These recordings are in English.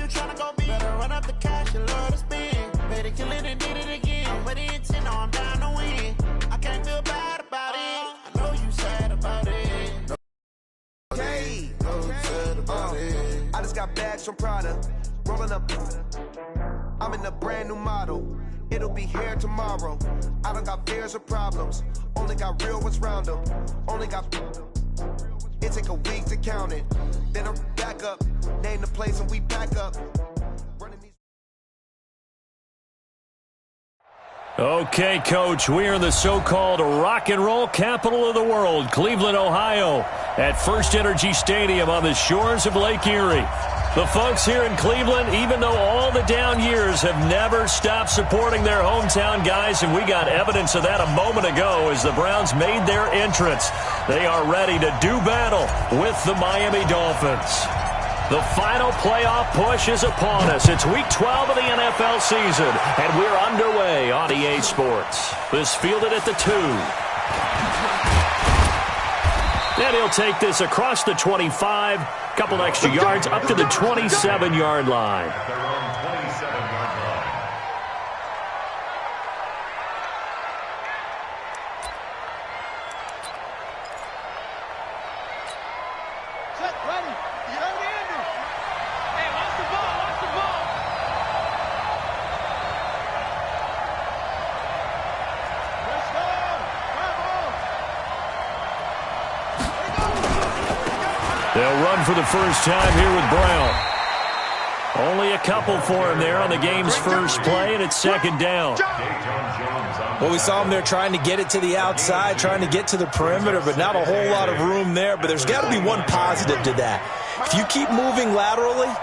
you tryna go big? Better run up the cash, you love to spend. Better kill it and did it again. I'm with the intent, no, I'm down to win. I can't feel bad about it. I know you sad about it. Okay, I just got bags from Prada, rolling up. I'm in a brand new model. It'll be here tomorrow. I don't got fears or problems. Only got real ones round them. Only got. It take a week to count it. Then I'm back up. Name the place and we back up. Okay, Coach, we are in the so-called rock and roll capital of the world, Cleveland, Ohio, at First Energy Stadium on the shores of Lake Erie. The folks here in Cleveland, even though all the down years, have never stopped supporting their hometown guys, and we got evidence of that a moment ago as the Browns made their entrance. They are ready to do battle with the Miami Dolphins. The final playoff push is upon us. It's Week 12 of the NFL season, and we're underway on EA Sports. This fielded at the 2. And he'll take this across the 25, couple extra yards, up to the 27-yard line. They'll run for the first time here with Brown. Only a couple for him there on the game's first play, and it's second down. Well, we saw him there trying to get it to the outside, trying to get to the perimeter, but not a whole lot of room there. But there's got to be one positive to that. If you keep moving laterally,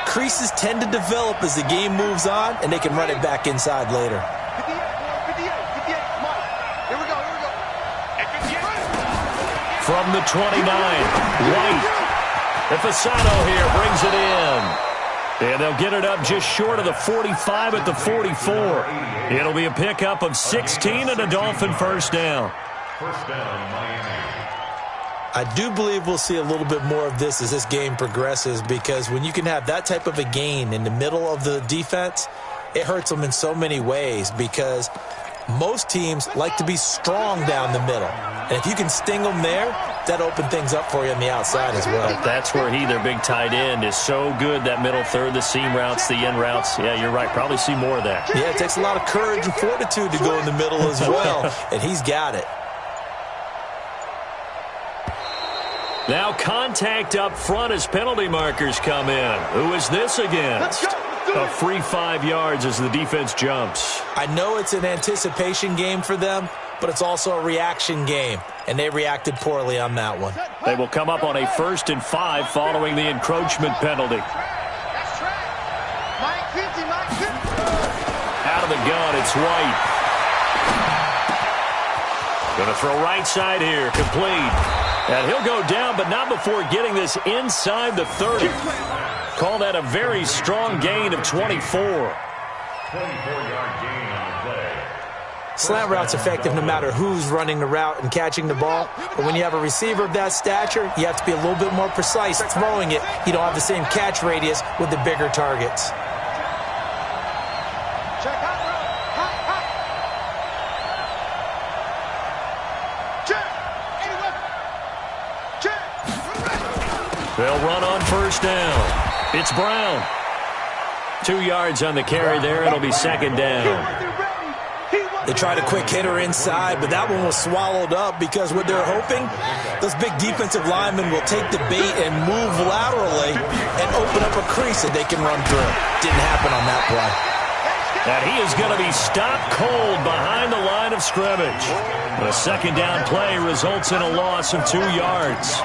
creases tend to develop as the game moves on, and they can run it back inside later. From the 29, White. Fasano here brings it in. And they'll get it up just short of the 45 at the 44. It'll be a pickup of 16 and a Dolphin first down. First down, Miami. I do believe we'll see a little bit more of this as this game progresses, because when you can have that type of a gain in the middle of the defense, it hurts them in so many ways, because most teams like to be strong down the middle. And if you can sting them there, that opens things up for you on the outside as well. That's where their big tight end, is so good, that middle third, the seam routes, the end routes. Yeah, you're right. Probably see more of that. Yeah, it takes a lot of courage and fortitude to go in the middle as well, and he's got it. Now contact up front as penalty markers come in. Who is this against? A free 5 yards as the defense jumps. I know it's an anticipation game for them, but it's also a reaction game, and they reacted poorly on that one. They will come up on a 1st and 5 following the encroachment penalty. Out of the gun, it's White. Going to throw right side here, complete. And he'll go down, but not before getting this inside the 30. Call that a very strong gain of 24. 24-yard gain on the play. Slant route's effective no matter who's running the route and catching the ball. But when you have a receiver of that stature, you have to be a little bit more precise throwing it. You don't have the same catch radius with the bigger targets. They'll run on first down. It's Brown. 2 yards on the carry there. It'll be second down. They tried a quick hitter inside, but that one was swallowed up, because what they're hoping, those big defensive linemen will take the bait and move laterally and open up a crease that they can run through. Didn't happen on that play. And he is going to be stopped cold behind the line of scrimmage. A second down play results in a loss of 2 yards.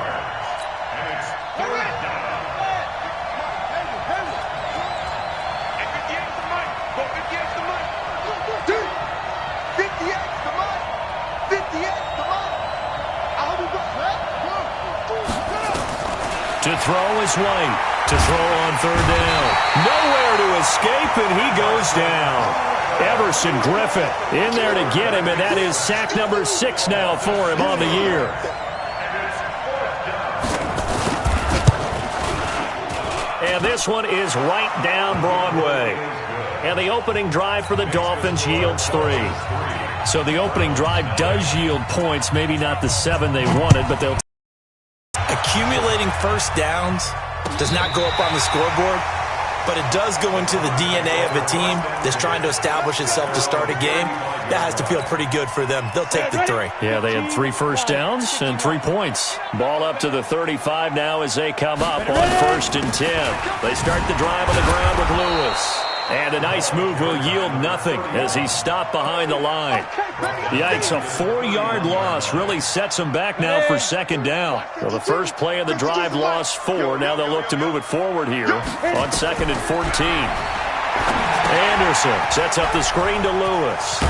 To throw is White. To throw on third down. Nowhere to escape, and he goes down. Everson Griffin in there to get him, and that is sack number 6 now for him on the year. And And this one is right down Broadway. And the opening drive for the Dolphins yields 3. So the opening drive does yield points, maybe not the 7 they wanted, but they'll... Accumulating first downs does not go up on the scoreboard, but it does go into the DNA of a team that's trying to establish itself to start a game. That has to feel pretty good for them. They'll take the 3. Yeah, they had 3 first downs and 3 points. Ball up to the 35 now as they come up on 1st and 10. They start the drive on the ground with Lewis. And a nice move will yield nothing as he's stopped behind the line. Yikes, a 4-yard loss really sets him back now for 2nd down. So the first play of the drive lost 4. Now they'll look to move it forward here on 2nd and 14. Anderson sets up the screen to Lewis.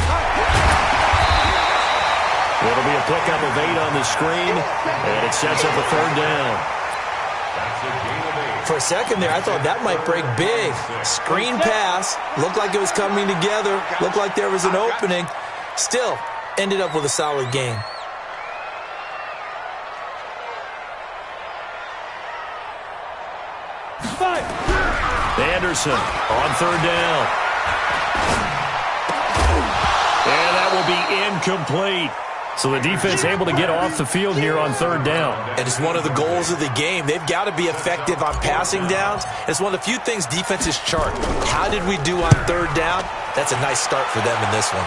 It'll be a pickup of 8 on the screen, and it sets up a 3rd down. For a second there, I thought that might break big. Screen pass. Looked like it was coming together. Looked like there was an opening. Still, ended up with a solid game. Anderson on 3rd down. And that will be incomplete. So the defense able to get off the field here on 3rd down. And it's one of the goals of the game. They've got to be effective on passing downs. It's one of the few things defenses chart. How did we do on 3rd down? That's a nice start for them in this one.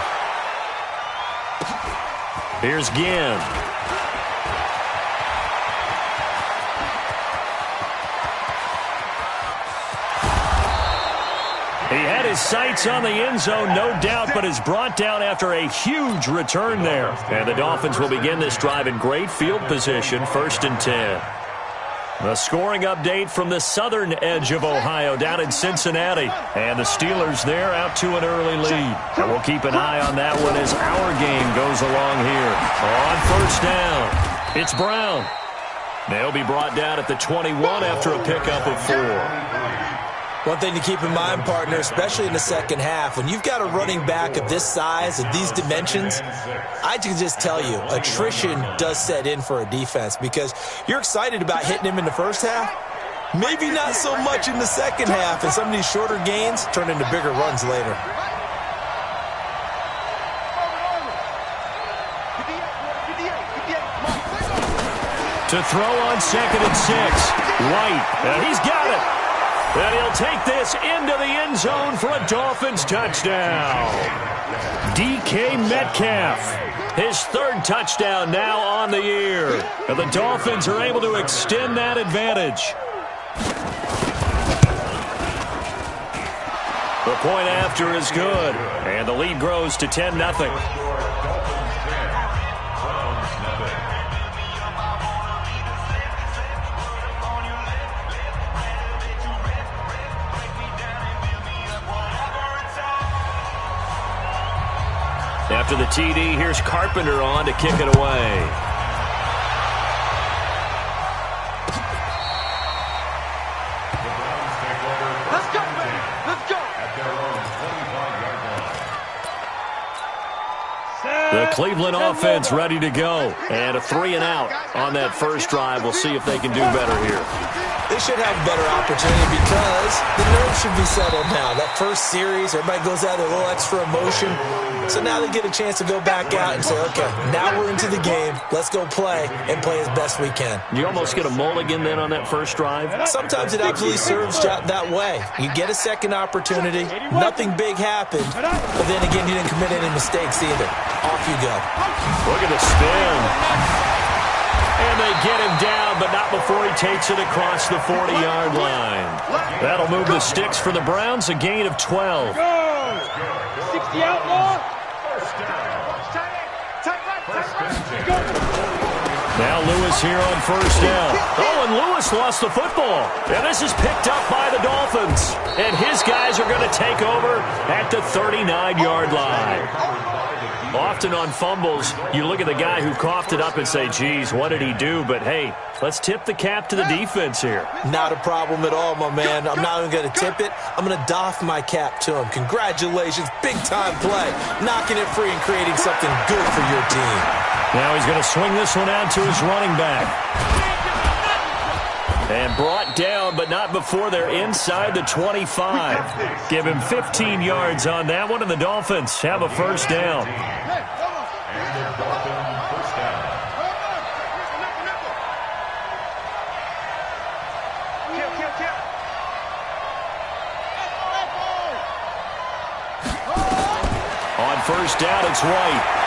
Here's Ginn. He had his sights on the end zone, no doubt, but is brought down after a huge return there. And the Dolphins will begin this drive in great field position, 1st and 10. The scoring update from the southern edge of Ohio down in Cincinnati. And the Steelers there out to an early lead. And we'll keep an eye on that one as our game goes along here. On 1st down, it's Brown. They'll be brought down at the 21 after a pickup of 4. One thing to keep in mind, partner, especially in the second half, when you've got a running back of this size, of these dimensions, I can just tell you, attrition does set in for a defense because you're excited about hitting him in the first half. Maybe not so much in the second half, and some of these shorter gains turn into bigger runs later. To throw on 2nd and 6. White, and he's got it. And he'll take this into the end zone for a Dolphins touchdown. DK Metcalf, his 3rd touchdown now on the year. And the Dolphins are able to extend that advantage. The point after is good, and the lead grows to 10-0. After the TD, here's Carpenter on to kick it away. Let's go, baby. Let's go. The Cleveland offense ready to go. And a 3 and out on that first drive. We'll see if they can do better here. They should have a better opportunity because the nerves should be settled now. That first series, everybody goes out with a little extra emotion. So now they get a chance to go back out and say, okay, now we're into the game. Let's go play and play as best we can. You almost get a mulligan then on that first drive? Sometimes it absolutely serves that way. You get a second opportunity. Nothing big happened. But then again, you didn't commit any mistakes either. Off you go. Look at the spin. And they get him down, but not before he takes it across the 40-yard line. That'll move the sticks for the Browns, a gain of 12. 60 outlaw. Now Lewis here on 1st down. Oh, and Lewis lost the football. And this is picked up by the Dolphins. And his guys are going to take over at the 39-yard line. Often on fumbles, you look at the guy who coughed it up and say, geez, what did he do? But, hey, let's tip the cap to the defense here. Not a problem at all, my man. I'm not even going to tip it. I'm going to doff my cap to him. Congratulations. Big-time play. Knocking it free and creating something good for your team. Now he's going to swing this one out to his running back. And brought down, but not before they're inside the 25. Give him 15 yards on that one, and the Dolphins have a first down. On first down, it's White.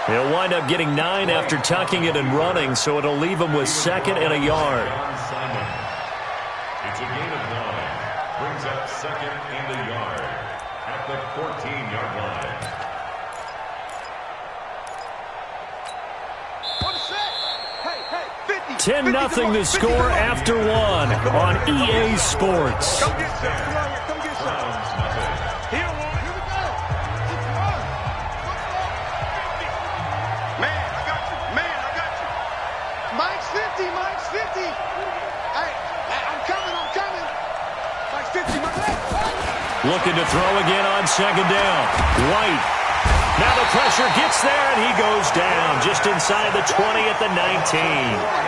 He'll wind up getting 9 after tucking it and running, so it'll leave him with 2nd and a yard. It's a gain of 9. Brings up 2nd and a yard at the 14-yard line. 10-0 the score after 1 on EA Sports. Come get some. Come on here. Come get some. Here we go. Man, I got you. Man, I got you. Mike's 50. Mike's 50. Hey, I'm coming. Mike's 50. Looking to throw again on 2nd down. White. Now the pressure gets there, and he goes down just inside the 20 at the 19.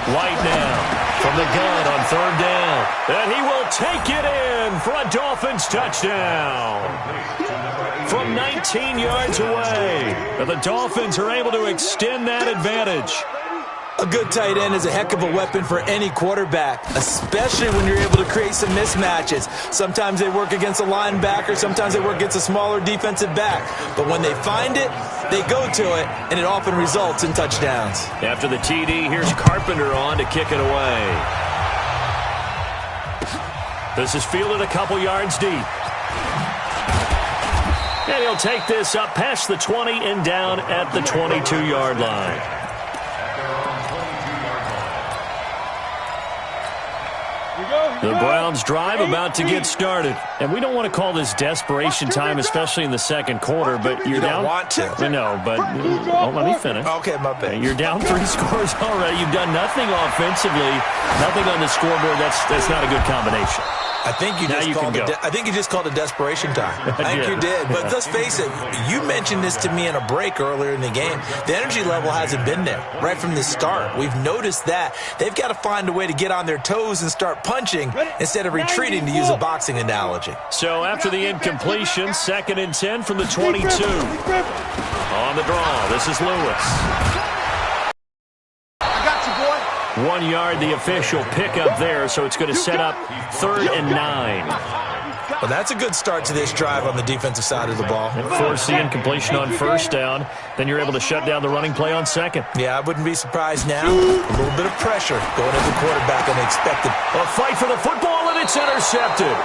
White now from the gun on 3rd down. And he will take it in for a Dolphins touchdown. From 19 yards away. And the Dolphins are able to extend that advantage. A good tight end is a heck of a weapon for any quarterback, especially when you're able to create some mismatches. Sometimes they work against a linebacker, sometimes they work against a smaller defensive back. But when they find it, they go to it, and it often results in touchdowns. After the TD, here's Carpenter on to kick it away. This is fielded a couple yards deep. And he'll take this up past the 20 and down at the 22-yard line. The Browns drive about to get started. And we don't want to call this desperation time, especially in the 2nd quarter, but you're down. You don't want to. I know, but don't let me finish. Okay, my bad. You're down 3 scores already. You've done nothing offensively, nothing on the scoreboard. That's not a good combination. I think you just called it desperation time. I think you did. But let's face it, you mentioned this to me in a break earlier in the game. The energy level hasn't been there right from the start. We've noticed that. They've got to find a way to get on their toes and start punching instead of retreating, to use a boxing analogy. So after the incompletion, 2nd and 10 from the 22. On the draw, this is Lewis. 1 yard, the official pickup there, so it's going to set up 3rd and 9. Well, that's a good start to this drive on the defensive side of the ball. And force the incompletion on 1st down. Then you're able to shut down the running play on 2nd. Yeah, I wouldn't be surprised now. A little bit of pressure going at the quarterback unexpected. A fight for the football, and it's intercepted.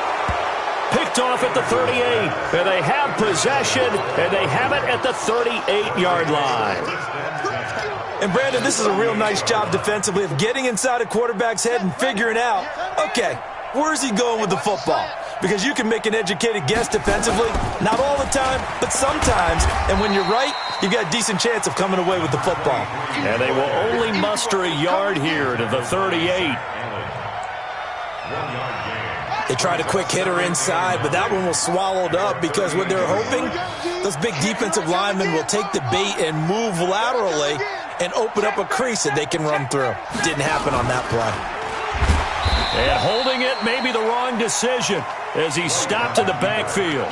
Picked off at the 38. And they have possession, and they have it at the 38-yard line. And, Brandon, this is a real nice job defensively of getting inside a quarterback's head and figuring out, okay, where's he going with the football? Because you can make an educated guess defensively, not all the time, but sometimes. And when you're right, you've got a decent chance of coming away with the football. And they will only muster a yard here to the 38. They tried a quick hitter inside, but that one was swallowed up because what they're hoping, those big defensive linemen will take the bait and move laterally and open up a crease that they can run through. Didn't happen on that play. And holding it may be the wrong decision as he stopped in the backfield.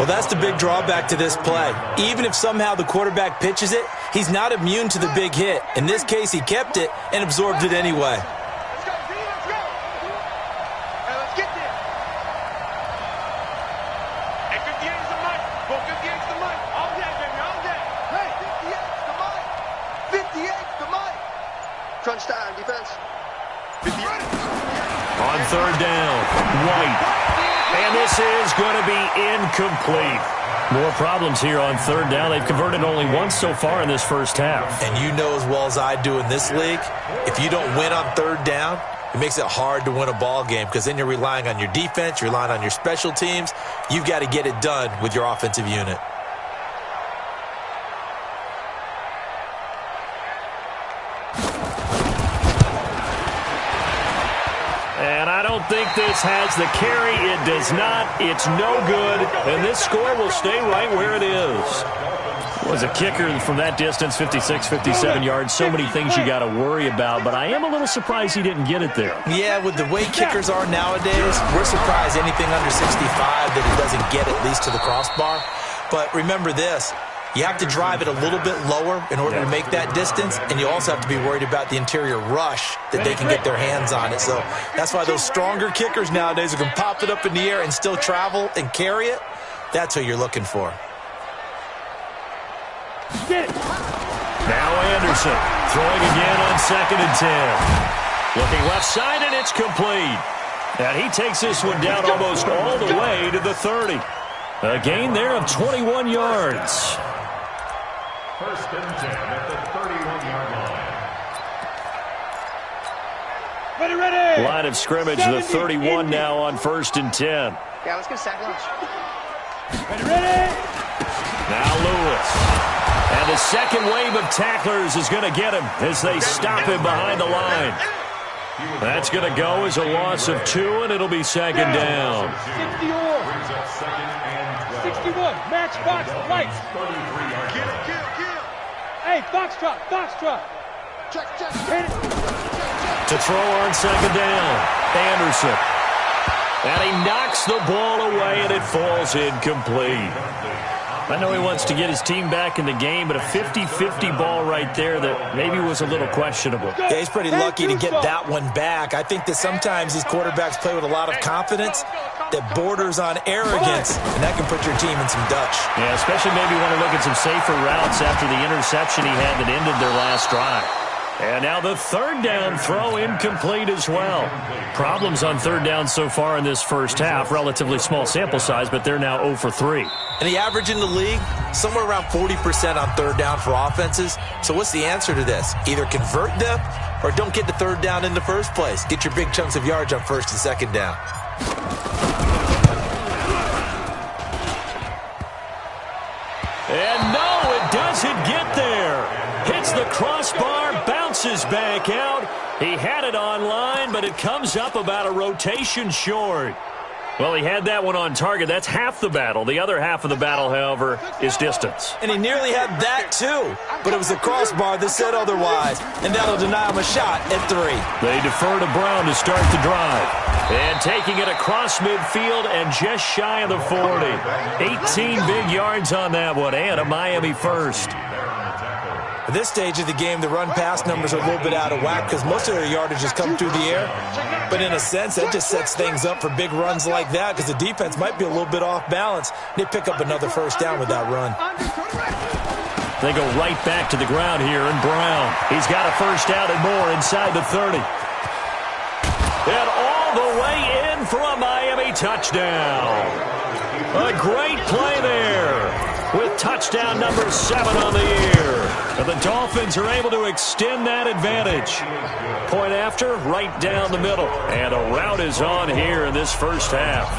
Well, that's the big drawback to this play. Even if somehow the quarterback pitches it, he's not immune to the big hit. In this case, he kept it and absorbed it anyway. Crunch time, defense. On 3rd down, White. And this is going to be incomplete. More problems here on 3rd down. They've converted only once so far in this first half. And you know as well as I do in this league, if you don't win on 3rd down, it makes it hard to win a ball game because then you're relying on your defense, you're relying on your special teams. You've got to get it done with your offensive unit. And I don't think this has the carry. It does not. It's no good. And this score will stay right where it is. Was a kicker from that distance, 56, 57 yards. So many things you got to worry about, but I am a little surprised he didn't get it there. Yeah, with the way kickers are nowadays, we're surprised anything under 65 that he doesn't get at least to the crossbar. But remember this, you have to drive it a little bit lower in order to make that distance, and you also have to be worried about the interior rush that they can get their hands on it. So that's why those stronger kickers nowadays who can pop it up in the air and still travel and carry it, that's what you're looking for. Now Anderson throwing again on 2nd and 10. Looking left side, and it's complete. And he takes this one down almost all the way to the 30. A gain there of 21 yards. 1st and 10 at the 31-yard line. Ready. Line of scrimmage, the 31 now on 1st and 10. Yeah, let's get a sack lunch. Ready. Now Lewis. And the second wave of tacklers is going to get him as they stop him behind the line. That's going to go as a loss of 2, and it'll be 2nd down. 61, match box, lights. Hey, foxtrot. Check. To throw on 2nd down, Anderson. And he knocks the ball away, and it falls incomplete. I know he wants to get his team back in the game, but a 50-50 ball right there that maybe was a little questionable. Yeah, he's pretty lucky to get that one back. I think that sometimes these quarterbacks play with a lot of confidence that borders on arrogance, and that can put your team in some dutch. Yeah, especially maybe want to look at some safer routes after the interception he had that ended their last drive. And now the 3rd down throw incomplete as well. Problems on 3rd down so far in this first half. Relatively small sample size, but they're now 0 for 3. And the average in the league, somewhere around 40% on 3rd down for offenses. So what's the answer to this? Either convert them or don't get the 3rd down in the first place. Get your big chunks of yards on 1st and 2nd down. And no, it doesn't get there. Hits the crossbar, bounces back out. He had it on line, but it comes up about a rotation short. Well, he had that one on target. That's half the battle. The other half of the battle, however, is distance. And he nearly had that, too. But it was the crossbar that said otherwise. And that'll deny him a shot at 3. They defer to Brown to start the drive. And taking it across midfield and just shy of the 40. 18 big yards on that one, and a Miami first. At this stage of the game, the run-pass numbers are a little bit out of whack because most of their yardage has come through the air. But in a sense, that just sets things up for big runs like that because the defense might be a little bit off balance. They pick up another 1st down with that run. They go right back to the ground here, and Brown. He's got a 1st down and more inside the 30. And all the way in for a Miami touchdown. A great play there with touchdown number 7 on the year. And the Dolphins are able to extend that advantage. Point after, right down the middle. And a rout is on here in this first half.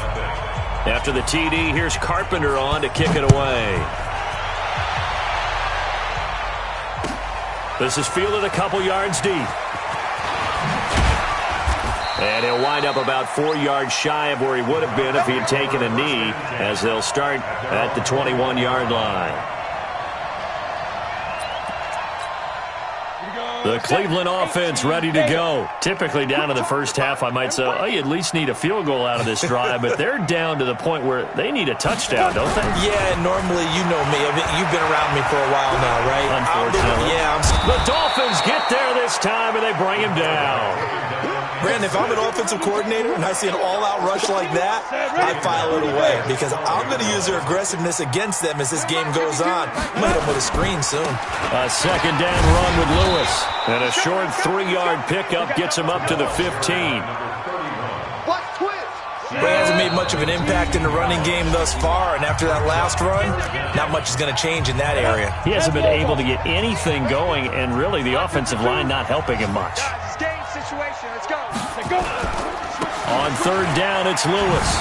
After the TD, here's Carpenter on to kick it away. This is fielded a couple yards deep. And he'll wind up about 4 yards shy of where he would have been if he had taken a knee, as they'll start at the 21-yard line. The Cleveland offense ready to go. Typically down in the first half, I might say, oh, you at least need a field goal out of this drive, but they're down to the point where they need a touchdown, don't they? Yeah, normally, you know me. You've been around me for a while now, right? Unfortunately. The Dolphins get there this time, and they bring him down. Brandon, if I'm an offensive coordinator and I see an all-out rush like that, I file it away because I'm going to use their aggressiveness against them as this game goes on. I'm going to hit them with a screen soon. A 2nd down run with Lewis. And a short 3-yard pickup gets him up to the 15. But he hasn't made much of an impact in the running game thus far, and after that last run, not much is going to change in that area. He hasn't been able to get anything going, and really the offensive line not helping him much. Situation. Let's go. Let's go. On 3rd down, it's Lewis.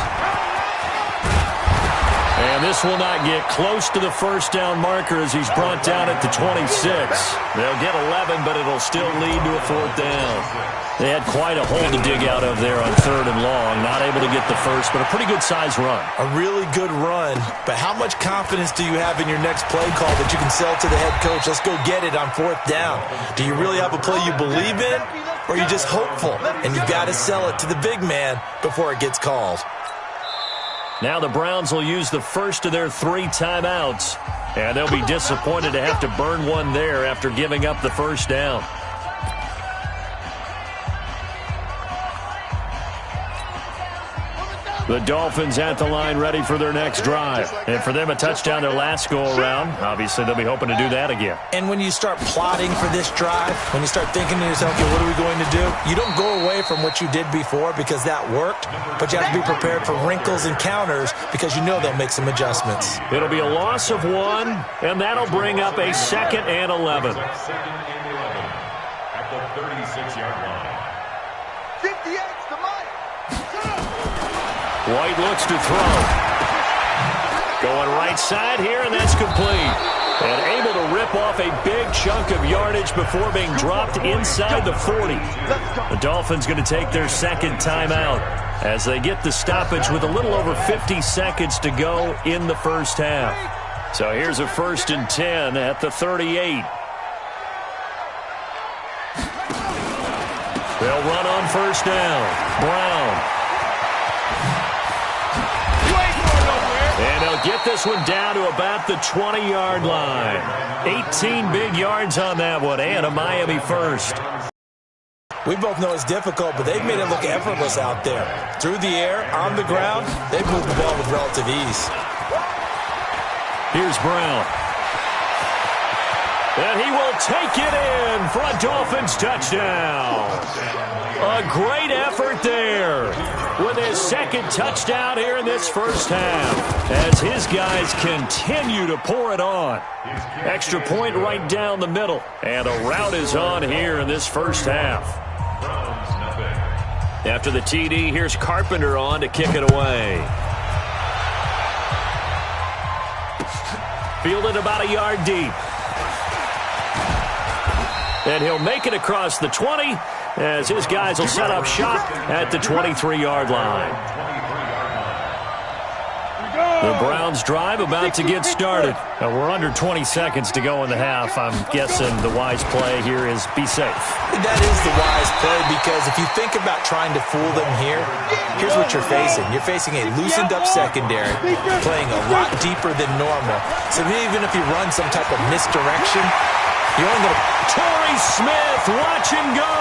And this will not get close to the first down marker as he's brought down at the 26. They'll get 11, but it'll still lead to a fourth down. They had quite a hole to dig out of there on 3rd and long. Not able to get the first, but a pretty good-sized run. A really good run, but how much confidence do you have in your next play call that you can sell to the head coach? Let's go get it on 4th down. Do you really have a play you believe in, or are you just hopeful? And you've got to sell it to the big man before it gets called. Now the Browns will use the first of their 3 timeouts, and they'll be disappointed to have to burn one there after giving up the first down. The Dolphins at the line ready for their next drive. And for them, a touchdown their last go-around. Obviously, they'll be hoping to do that again. And when you start plotting for this drive, when you start thinking to yourself, okay, what are we going to do? You don't go away from what you did before because that worked, but you have to be prepared for wrinkles and counters because you know they'll make some adjustments. It'll be a loss of 1, and that'll bring up a 2nd and 11. Second and 11 at the 36-yard line. 58's the mic. White looks to throw. Going right side here, and that's complete. And able to rip off a big chunk of yardage before being dropped inside the 40. The Dolphins going to take their 2nd timeout as they get the stoppage with a little over 50 seconds to go in the first half. So here's a 1st and 10 at the 38. They'll run on 1st down. Brown. And they'll get this one down to about the 20-yard line. 18 big yards on that one, and a Miami first. We both know it's difficult, but they've made it look effortless out there. Through the air, on the ground, they've moved the ball with relative ease. Here's Brown. And he will take it in for a Dolphins touchdown. A great effort there with his 2nd touchdown here in this first half as his guys continue to pour it on. Extra point right down the middle. And a rout is on here in this first half. After the TD, here's Carpenter on to kick it away. Fielded about a yard deep. And he'll make it across the 20 as his guys will set up shop at the 23-yard line. The Browns drive about to get started. We're under 20 seconds to go in the half. I'm guessing the wise play here is be safe. That is the wise play because if you think about trying to fool them here, here's what you're facing. You're facing a loosened-up secondary, playing a lot deeper than normal. So even if you run some type of misdirection, you're only going to... Torrey Smith, watch him go.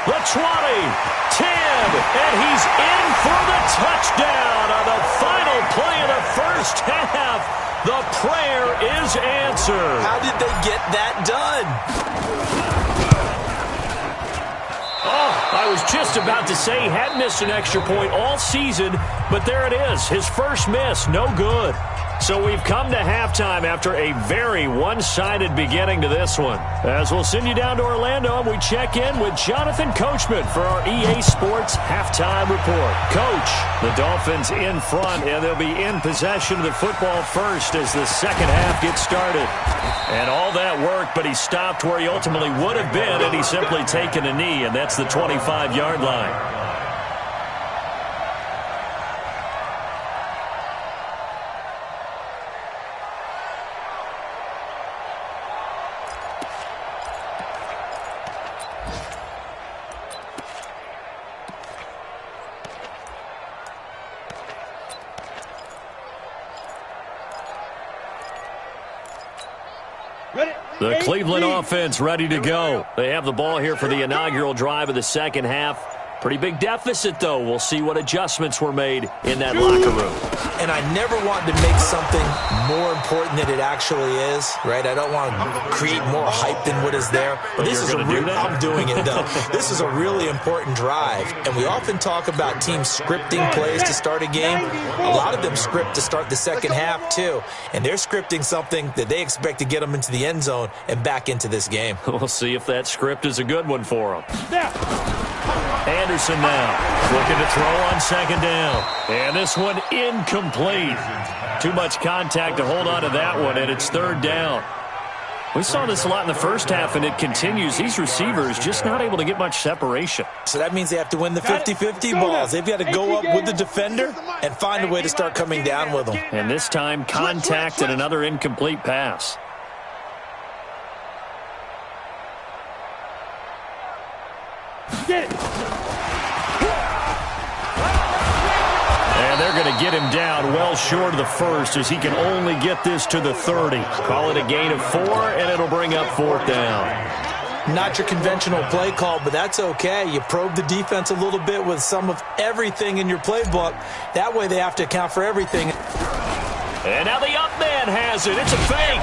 The 20, 10, and he's in for the touchdown on the final play of the first half. The prayer is answered. How did they get that done? Oh, I was just about to say he had missed an extra point all season, but there it is. His first miss, no good. So we've come to halftime after a very one-sided beginning to this one. As we'll send you down to Orlando, and we check in with Jonathan Coachman for our EA Sports Halftime Report. Coach, the Dolphins in front, and they'll be in possession of the football first as the second half gets started. And all that worked, but he stopped where he ultimately would have been had he simply taken a knee, and that's the 25-yard line. The Cleveland offense ready to go. They have the ball here for the inaugural drive of the second half. Pretty big deficit, though. We'll see what adjustments were made in that locker room. And I never want to make something more important than it actually is, right? I don't want to create more hype than what is there. But this is a real, I'm doing it, though. This is a really important drive. And we often talk about teams scripting plays to start a game. A lot of them script to start the second half, too. And they're scripting something that they expect to get them into the end zone and back into this game. We'll see if that script is a good one for them. Snap. Anderson now looking to throw on second down. And this one incomplete. Too much contact to hold on to that one, and it's third down. We saw this a lot in the first half, and it continues. These receivers just not able to get much separation. So that means they have to win the 50-50 balls. They've got to go up with the defender and find a way to start coming down with them. And this time, contact and another incomplete pass. Get it. And they're going to get him down well short of the first as he can only get this to the 30. Call it a gain of 4, and it'll bring up fourth down. Not your conventional play call, but that's okay. You probe the defense a little bit with some of everything in your playbook. That way they have to account for everything. And now the up man has it. It's a fake.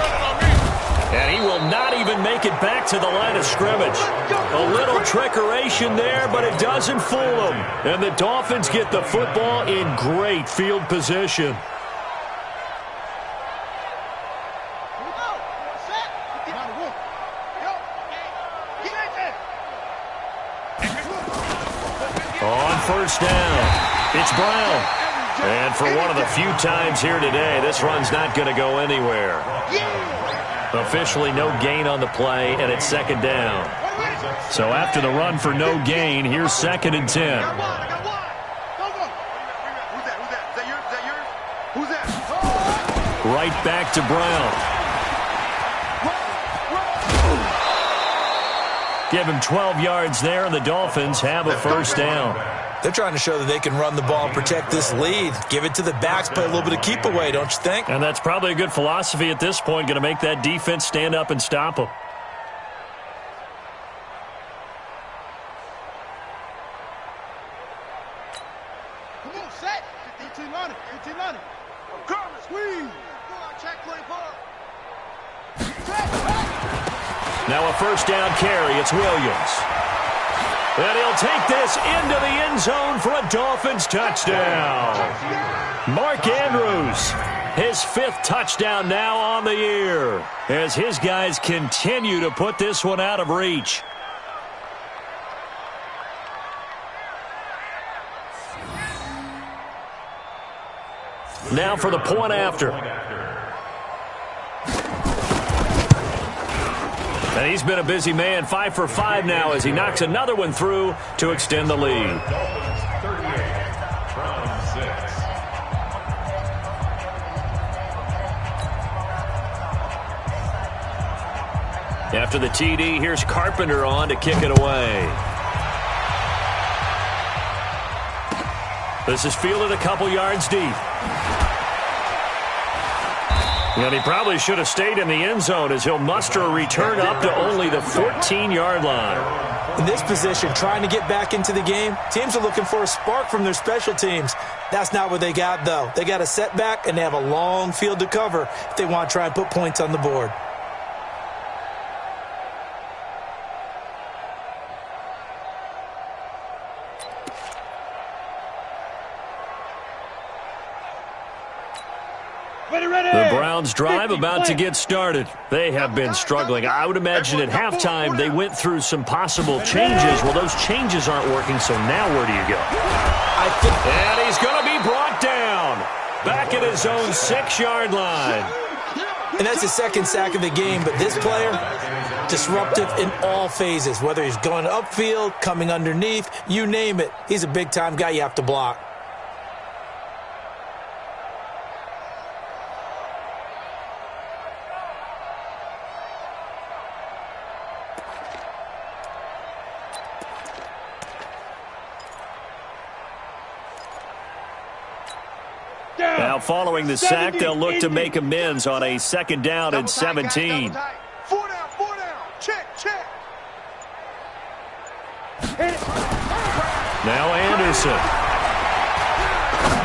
And he will not even make it back to the line of scrimmage. A little trickeration there, but it doesn't fool him. And the Dolphins get the football in great field position. On first down, it's Brown. And for one of the few times here today, this run's not going to go anywhere. Officially no gain on the play, and it's second down. So after the run for no gain, here's 2nd and 10. Right back to Brown. Give him 12 yards there, and the Dolphins have a first down. They're trying to show that they can run the ball and protect this lead. Give it to the backs, play a little bit of keep away, don't you think? And that's probably a good philosophy at this point, going to make that defense stand up and stop them. Come on, set. 18 line. I'm coming. Squeeze. Check play ball. Now a first down carry. It's Williams. And he'll take this into the end zone for a Dolphins touchdown. Mark Andrews, his 5th touchdown now on the year, as his guys continue to put this one out of reach. Now for the point after. And he's been a busy man, 5 for 5 now as he knocks another one through to extend the lead. After the TD, here's Carpenter on to kick it away. This is fielded a couple yards deep. And he probably should have stayed in the end zone as he'll muster a return up to only the 14-yard line. In this position, trying to get back into the game, teams are looking for a spark from their special teams. That's not what they got, though. They got a setback, and they have a long field to cover if they want to try and put points on the board. The Browns drive about to get started. They have been struggling. I would imagine at halftime they went through some possible changes. Well, those changes aren't working, so now where do you go? And he's going to be brought down. Back at his own 6-yard line. And that's his 2nd sack of the game, but this player, disruptive in all phases. Whether he's going upfield, coming underneath, you name it. He's a big-time guy you have to block. Now, following the sack, they'll look to make amends on a 2nd down and 17. 4 down. Check. Now Anderson.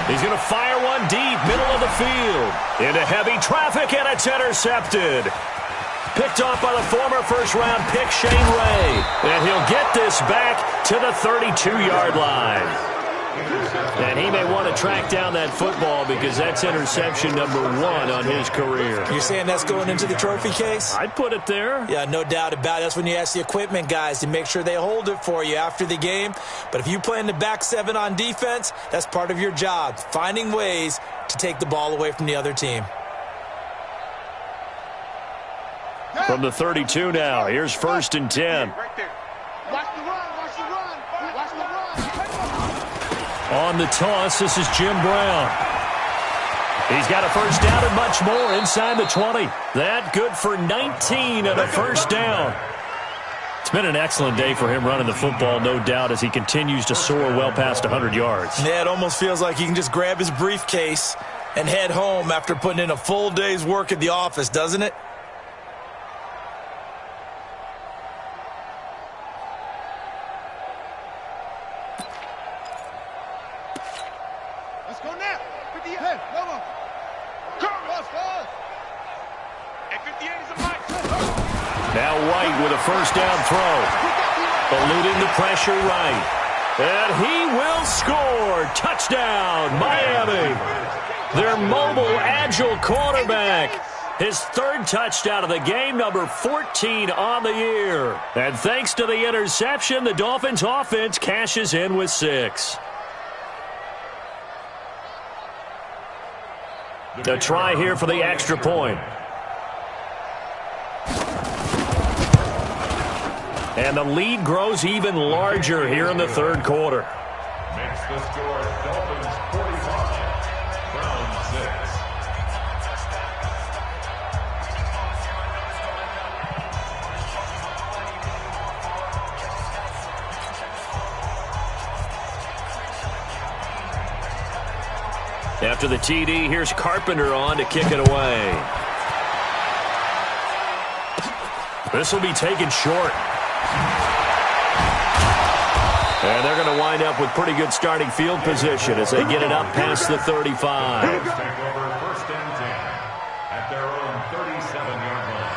He's going to fire one deep, middle of the field. Into heavy traffic, and it's intercepted. Picked off by the former first-round pick, Shane Ray. And he'll get this back to the 32-yard line. And he may want to track down that football because that's interception number 1 on his career. You're saying that's going into the trophy case? I'd put it there. Yeah, no doubt about it. That's when you ask the equipment guys to make sure they hold it for you after the game. But if you play in the back 7 on defense, that's part of your job, finding ways to take the ball away from the other team. From the 32 now, here's 1st and 10. Right there. Watch the run, watch the run, watch the run. On the toss, this is Jim Brown. He's got a first down and much more inside the 20. That good for 19 and a first down. It's been an excellent day for him running the football, no doubt, as he continues to soar well past 100 yards. Yeah, it almost feels like he can just grab his briefcase and head home after putting in a full day's work at the office, doesn't it? Let's go now. 58. Hey, come on. Come on, fellas. And 58 is a mic. Now White with a first down throw. Eluding the pressure right. And he will score. Touchdown, Miami. Their mobile, agile quarterback. His 3rd touchdown of the game, number 14 on the year. And thanks to the interception, the Dolphins' offense cashes in with 6. A try here for the extra point. And the lead grows even larger here in the 3rd quarter. Makes the score Dolphins 45, Browns 6. After the TD, here's Carpenter on to kick it away. This will be taken short. And they're going to wind up with pretty good starting field position as they get it up past the 35. Take over 1st and 10 at their own 37-yard line.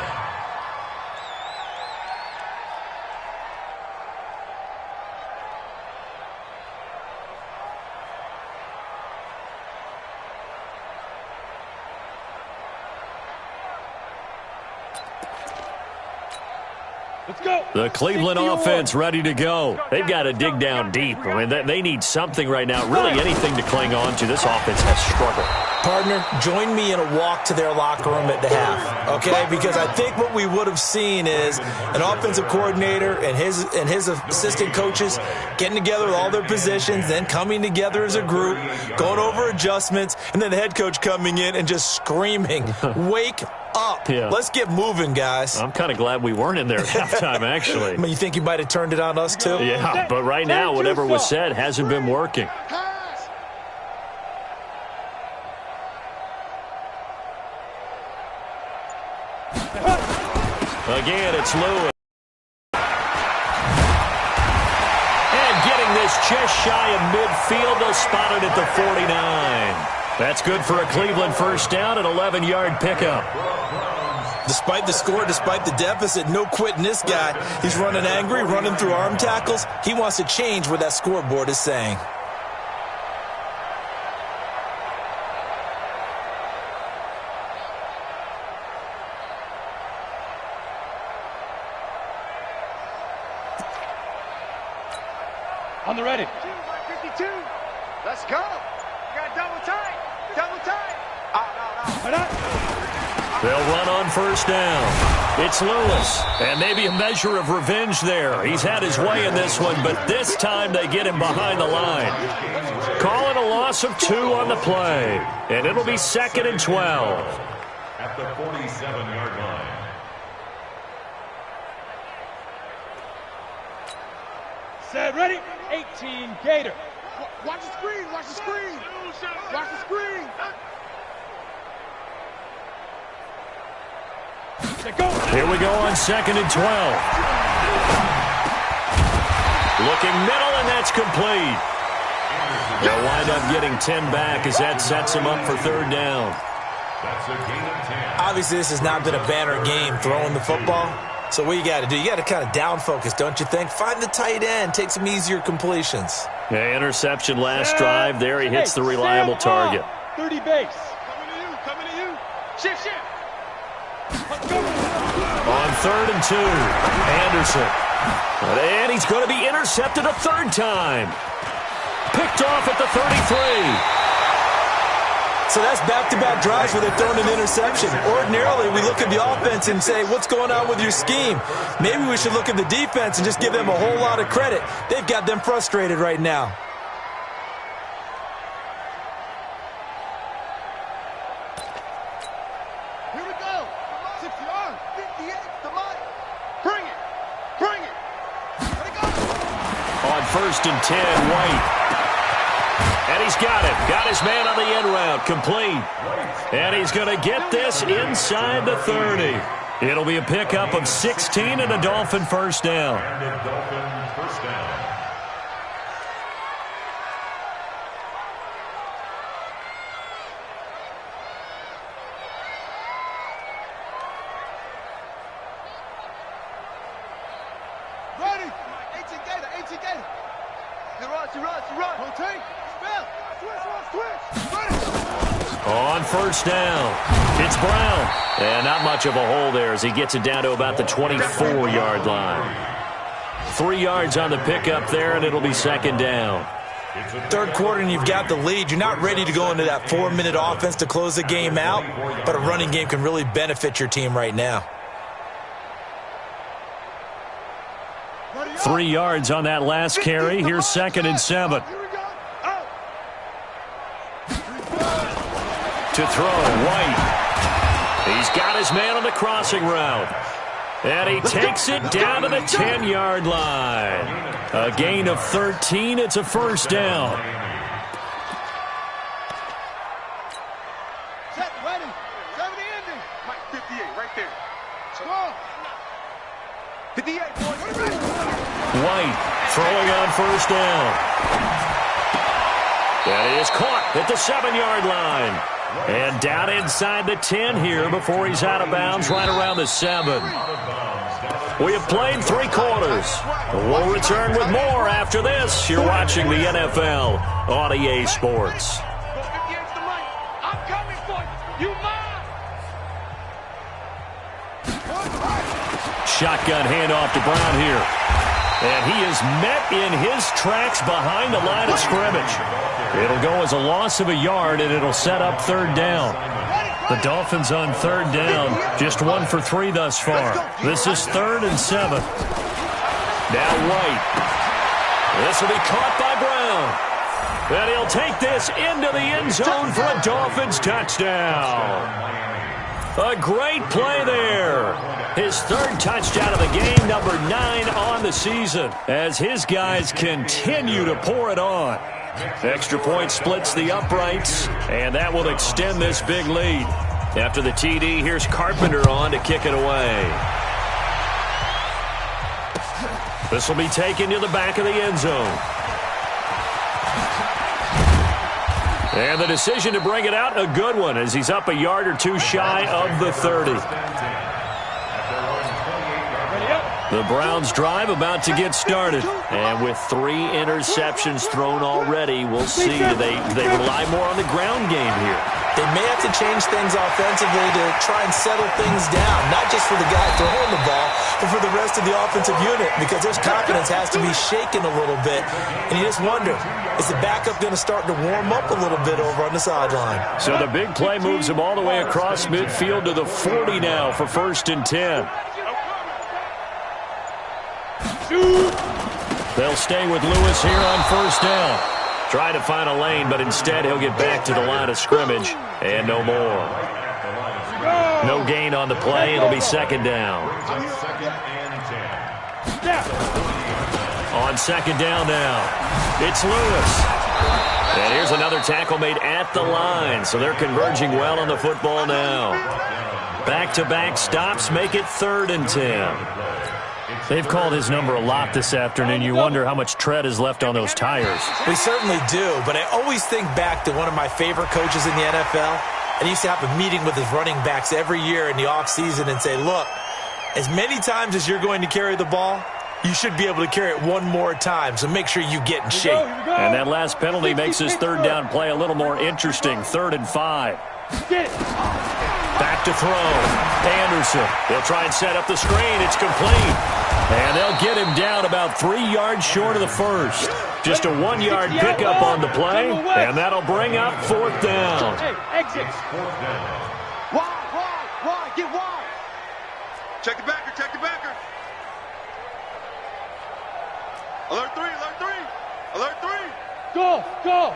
Let's go. The Cleveland offense ready to go. They've got to dig down deep. I mean, they need something right now, really anything to cling on to. This offense has struggled. Partner, join me in a walk to their locker room at the half, okay? Because I think what we would have seen is an offensive coordinator and his assistant coaches getting together with all their positions, then coming together as a group, going over adjustments, and then the head coach coming in and just screaming, wake up. Yeah. Let's get moving, guys. I'm kind of glad we weren't in there at halftime, actually. I mean, you think he might have turned it on us, too? Yeah, but right now, whatever was said hasn't been working. Again, it's Lewis. And getting this just shy of midfield, they'll spot it at the 49. That's good for a Cleveland first down, an 11-yard pickup. Despite the score, despite the deficit, no quitting this guy. He's running angry, running through arm tackles. He wants to change what that scoreboard is saying. On the ready. 52. Let's go. You got double tight. Double tight. No. They'll run on first down. It's Lewis. And maybe a measure of revenge there. He's had his way in this one, but this time they get him behind the line. Call it a loss of 2 on the play. And it'll be 2nd and 12. At the 47-yard line. Set, ready. 18, Gator. Watch the screen. Watch the screen. Watch the screen. Here we go on 2nd and 12. Looking middle, and that's complete. They'll wind up getting 10 back as that sets them up for 3rd down. That's a gain of 10. Obviously, this has not been a banner game throwing the football. So what you got to do, you got to kind of down focus, don't you think? Find the tight end, take some easier completions. Yeah, interception last drive. There he hits the reliable target. 30 base. Coming to you. Shift. On 3rd and 2, Anderson. And he's going to be intercepted a third time. Picked off at the 33. So that's back-to-back drives where they've thrown an interception. Ordinarily, we look at the offense and say, what's going on with your scheme? Maybe we should look at the defense and just give them a whole lot of credit. They've got them frustrated right now. Here we go. 60 yards. 58 to Mike. Bring it. Let it go. On 1st and 10, White. And he's got it. Got his man on the end route. Complete. And he's going to get this inside the 30. It'll be a pickup of 16 and a Dolphin first down. Ready. 18 Gator. He runs. Rotate. Spell. Switch. Ready. On first down, it's Brown. And not much of a hole there as he gets it down to about the 24-yard line. 3 yards on the pickup there, and it'll be second down. Third quarter and you've got the lead. You're not ready to go into that 4-minute offense to close the game out, but a running game can really benefit your team right now. 3 yards on that last carry. Here's 2nd and 7. To throw, White. He's got his man on the crossing route. And he takes it down to the 10-yard line. A gain of 13. It's a first down. Set, ready. 70 ending. Mike, 58, right there. Score. 58, boys. White throwing on first down. And it is caught at the 7-yard line. And down inside the 10 here before he's out of bounds right around the 7. We have played 3 quarters. We'll return with more after this. You're watching the NFL on EA Sports. Shotgun handoff to Brown here. And he is met in his tracks behind the line of scrimmage. It'll go as a loss of a yard, and it'll set up third down. The Dolphins on third down, just 1 for 3 thus far. This is 3rd and 7. Now White. This will be caught by Brown. And he'll take this into the end zone for a Dolphins touchdown. A great play there. His 3rd touchdown of the game, number 9 on the season, as his guys continue to pour it on. Extra point splits the uprights, and that will extend this big lead. After the TD, here's Carpenter on to kick it away. This will be taken to the back of the end zone. And the decision to bring it out, a good one, as he's up a yard or 2 shy of the 30. The Browns drive about to get started. And with 3 interceptions thrown already, we'll see. Do they rely more on the ground game here? They may have to change things offensively to try and settle things down, not just for the guy throwing the ball, but for the rest of the offensive unit, because their confidence has to be shaken a little bit. And you just wonder, is the backup going to start to warm up a little bit over on the sideline? So the big play moves him all the way across midfield to the 40 now for 1st and 10. They'll stay with Lewis here on first down. Try to find a lane, but instead he'll get back to the line of scrimmage, and no more. No gain on the play. It'll be 2nd down. On 2nd down now, it's Lewis. And here's another tackle made at the line, so they're converging well on the football now. Back-to-back stops make it 3rd and 10. They've called his number a lot this afternoon. You wonder how much tread is left on those tires. We certainly do, but I always think back to one of my favorite coaches in the NFL. And he used to have a meeting with his running backs every year in the offseason and say, look, as many times as you're going to carry the ball, you should be able to carry it one more time, so make sure you get in shape. And that last penalty makes his third down play a little more interesting. 3rd and 5. Back to throw. Anderson. They'll try and set up the screen. It's complete. And they'll get him down about 3 yards short of the first. Just a 1-yard pickup on the play, and that'll bring up 4th down. Hey, exit. Wide, get wide. Check the backer. Alert 3. Go.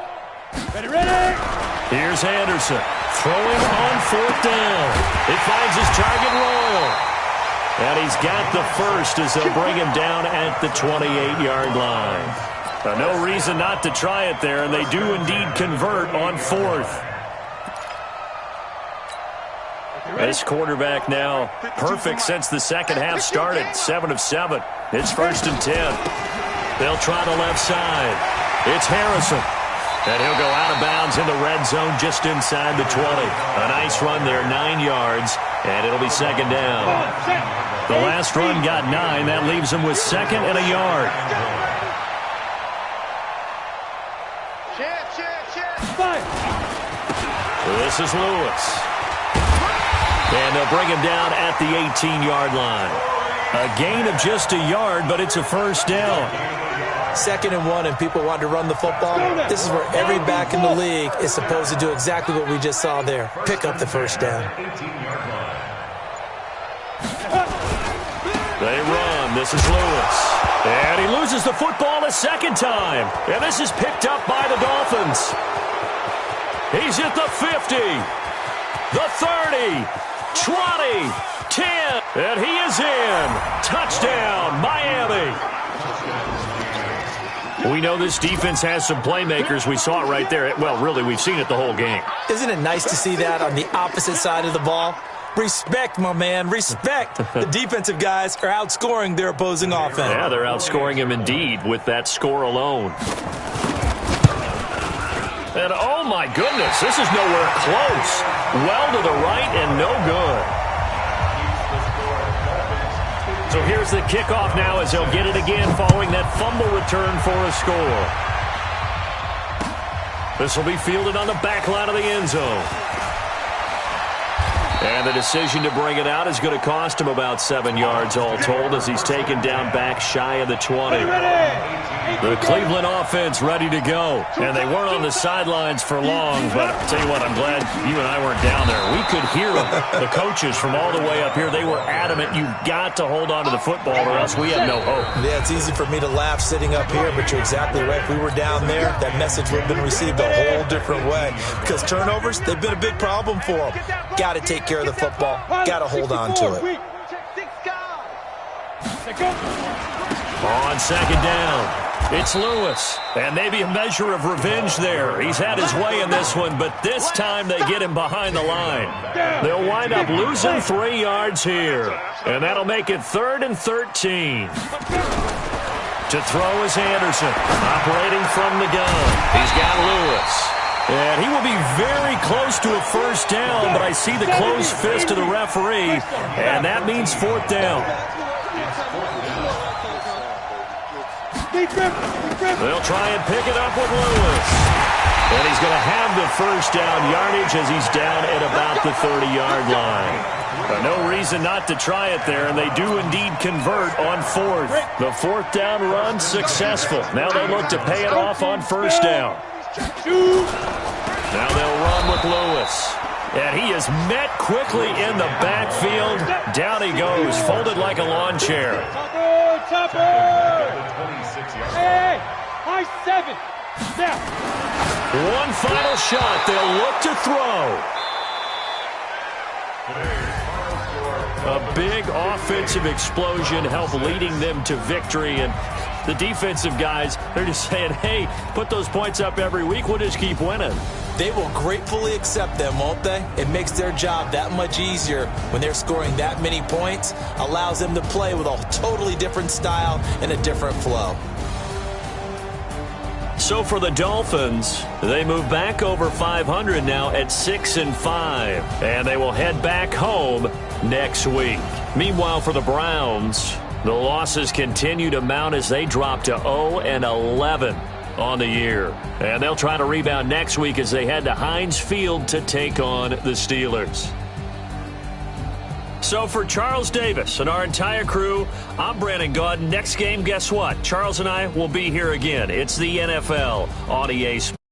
Ready. Here's Anderson throwing on 4th down. It finds his target, Royal. And he's got the first as they'll bring him down at the 28-yard line. No reason not to try it there, and they do indeed convert on 4th. This quarterback now perfect since the second half started. 7 of 7. It's 1st and 10. They'll try the left side. It's Harrison. And he'll go out of bounds in the red zone just inside the 20. A nice run there, 9 yards, and it'll be 2nd down. The last run got 9. That leaves him with 2nd and a yard. This is Lewis. And they'll bring him down at the 18-yard line. A gain of just a yard, but it's a 1st down. 2nd and 1, and people want to run the football. This is where every back in the league is supposed to do exactly what we just saw there. Pick up the 1st down. They run. This is Lewis. And he loses the football a 2nd time. And this is picked up by the Dolphins. He's at the 50, the 30, 20, 10, and he is in. Touchdown, Miami. We know this defense has some playmakers. We saw it right there. Well, really, we've seen it the whole game. Isn't it nice to see that on the opposite side of the ball? Respect, my man, respect. The defensive guys are outscoring their opposing offense. Yeah, they're outscoring him indeed with that score alone. And oh my goodness, this is nowhere close. Well to the right and no good. So here's the kickoff now as they'll get it again following that fumble return for a score. This will be fielded on the back line of the end zone. And the decision to bring it out is going to cost him about 7 yards all told as he's taken down back shy of the 20. The Cleveland offense ready to go. And they weren't on the sidelines for long, but I'll tell you what, I'm glad you and I weren't down there. We could hear them. The coaches from all the way up here, they were adamant, you've got to hold on to the football or else we have no hope. Yeah, it's easy for me to laugh sitting up here, but you're exactly right. If we were down there, that message would have been received a whole different way. Because turnovers, they've been a big problem for them. Got to take care of the football. Got to hold on to it. On 2nd down, it's Lewis. And maybe a measure of revenge there. He's had his way in this one, but this time they get him behind the line. They'll wind up losing 3 yards here. And that'll make it 3rd and 13. To throw is Anderson, operating from the gun. He's got Lewis. And he will be very close to a 1st down, but I see the closed fist of the referee, and that means 4th down. They'll try and pick it up with Lewis. And he's going to have the 1st down yardage as he's down at about the 30-yard line. No reason not to try it there, and they do indeed convert on 4th. The 4th down run successful. Now they look to pay it off on 1st down. Now they'll run with Lewis. And he is met quickly in the backfield. Down he goes, folded like a lawn chair. Hey, high 7. Now. One final shot. They'll look to throw. A big offensive explosion helped leading them to victory. And the defensive guys, they're just saying, hey, put those points up every week. We'll just keep winning. They will gratefully accept them, won't they? It makes their job that much easier when they're scoring that many points. Allows them to play with a totally different style and a different flow. So for the Dolphins, they move back over 500 now at 6-5. And they will head back home next week. Meanwhile, for the Browns, The losses continue to mount as they drop to 0-11 on the year. And they'll try to rebound next week as they head to Heinz Field to take on the Steelers. So for Charles Davis and our entire crew, I'm Brandon Gaudin. Next game, guess what? Charles and I will be here again. It's the NFL on EA Sports.